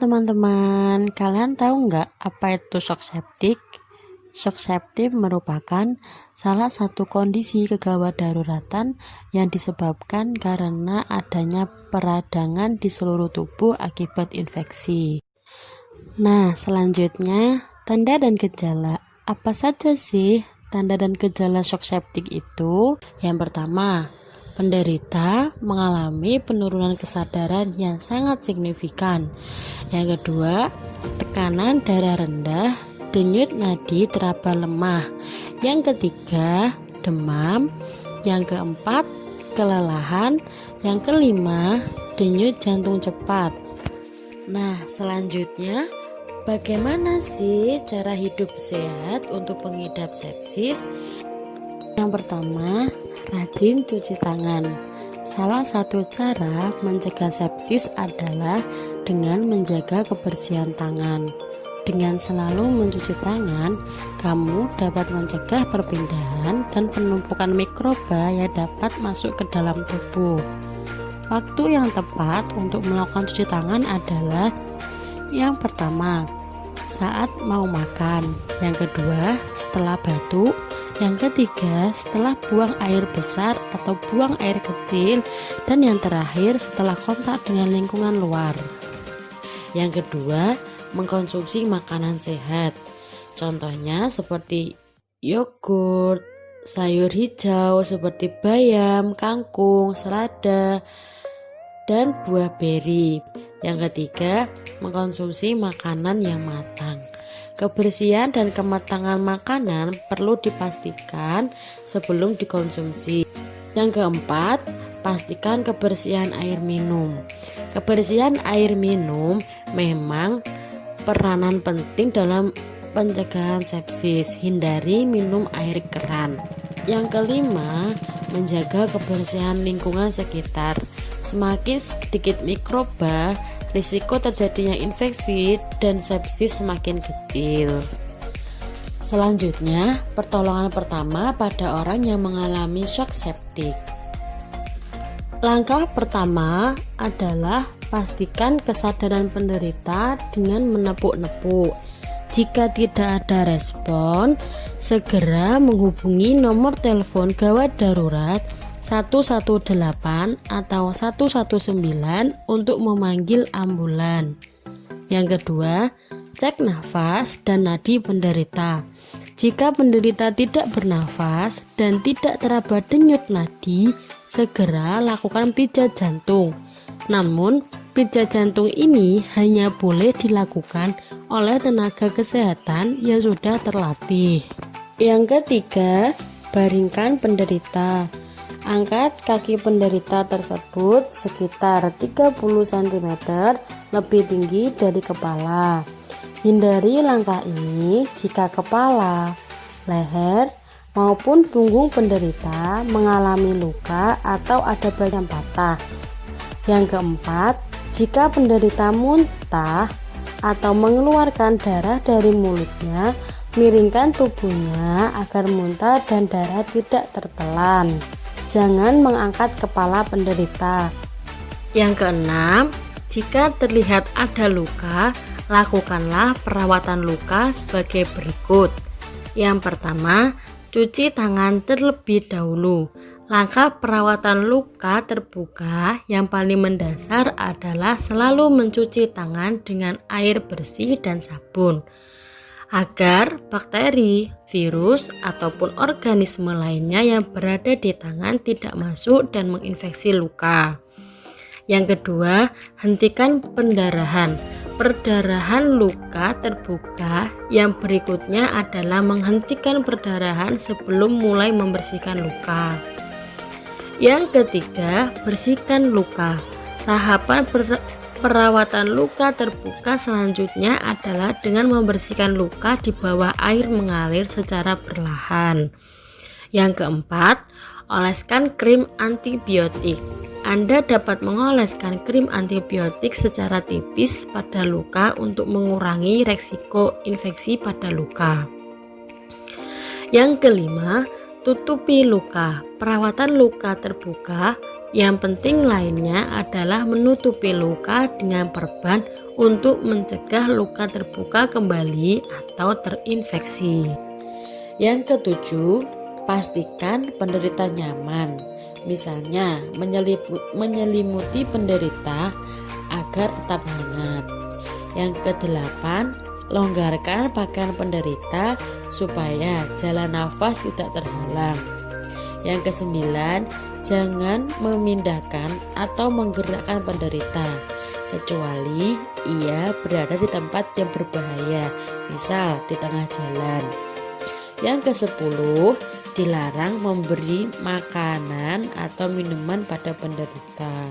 teman-teman, kalian tahu nggak apa itu shock septic? Shock septic merupakan salah satu kondisi kegawat daruratan yang disebabkan karena adanya peradangan di seluruh tubuh akibat infeksi. Nah, selanjutnya tanda dan gejala. Apa saja sih tanda dan gejala shock septic itu? Yang pertama, penderita mengalami penurunan kesadaran yang sangat signifikan. Yang kedua, tekanan darah rendah, denyut nadi teraba lemah. Yang ketiga, demam. Yang keempat, kelelahan. Yang kelima, denyut jantung cepat. Nah, selanjutnya, bagaimana sih cara hidup sehat untuk pengidap sepsis? Yang pertama, rajin cuci tangan. Salah satu cara mencegah sepsis adalah dengan menjaga kebersihan tangan. Dengan selalu mencuci tangan, kamu dapat mencegah perpindahan dan penumpukan mikroba yang dapat masuk ke dalam tubuh. Waktu yang tepat untuk melakukan cuci tangan adalah yang pertama, saat mau makan. Yang kedua, setelah batuk. Yang ketiga, setelah buang air besar atau buang air kecil. Dan yang terakhir, setelah kontak dengan lingkungan luar. Yang kedua, mengkonsumsi makanan sehat. Contohnya seperti yogurt, sayur hijau seperti bayam, kangkung, selada, dan buah beri. Yang ketiga, mengkonsumsi makanan yang matang. Kebersihan dan kematangan makanan perlu dipastikan sebelum dikonsumsi. Yang keempat, pastikan kebersihan air minum. Kebersihan air minum memang peranan penting dalam pencegahan sepsis. Hindari minum air keran. Yang kelima, menjaga kebersihan lingkungan sekitar. Semakin sedikit mikroba, risiko terjadinya infeksi dan sepsis semakin kecil. Selanjutnya, pertolongan pertama pada orang yang mengalami shock septic. Langkah pertama adalah pastikan kesadaran penderita dengan menepuk-nepuk. Jika tidak ada respon, segera menghubungi nomor telepon gawat darurat 118 atau 119 untuk memanggil ambulan. Yang kedua, cek nafas dan nadi penderita. Jika penderita tidak bernafas dan tidak teraba denyut nadi, segera lakukan pijat jantung. Namun, pijat jantung ini hanya boleh dilakukan oleh tenaga kesehatan yang sudah terlatih. Yang ketiga, baringkan penderita. Angkat kaki penderita tersebut sekitar 30 cm lebih tinggi dari kepala. Hindari langkah ini jika kepala, leher, maupun punggung penderita mengalami luka atau ada bagian patah. Yang keempat, jika penderita muntah atau mengeluarkan darah dari mulutnya, miringkan tubuhnya agar muntah dan darah tidak tertelan. Jangan mengangkat kepala penderita. Yang keenam, jika terlihat ada luka, lakukanlah perawatan luka sebagai berikut. Yang pertama, cuci tangan terlebih dahulu. Langkah perawatan luka terbuka yang paling mendasar adalah selalu mencuci tangan dengan air bersih dan sabun, agar bakteri, virus, ataupun organisme lainnya yang berada di tangan tidak masuk dan menginfeksi luka. Yang kedua, hentikan pendarahan. Perdarahan luka terbuka yang berikutnya adalah menghentikan perdarahan sebelum mulai membersihkan luka. Yang ketiga, bersihkan luka. Tahapan perawatan luka terbuka selanjutnya adalah dengan membersihkan luka di bawah air mengalir secara perlahan. Yang keempat, oleskan krim antibiotik. Anda dapat mengoleskan krim antibiotik secara tipis pada luka untuk mengurangi resiko infeksi pada luka. Yang kelima, tutupi luka. Perawatan luka terbuka Yang penting lainnya adalah menutupi luka dengan perban untuk mencegah luka terbuka kembali atau terinfeksi. Yang ketujuh, pastikan penderita nyaman. Misalnya, menyelimuti penderita agar tetap hangat. Yang kedelapan, longgarkan pakaian penderita supaya jalan nafas tidak terhalang. Yang kesembilan, jangan memindahkan atau menggerakkan penderita kecuali ia berada di tempat yang berbahaya, misal di tengah jalan. Yang ke-10, dilarang memberi makanan atau minuman pada penderita.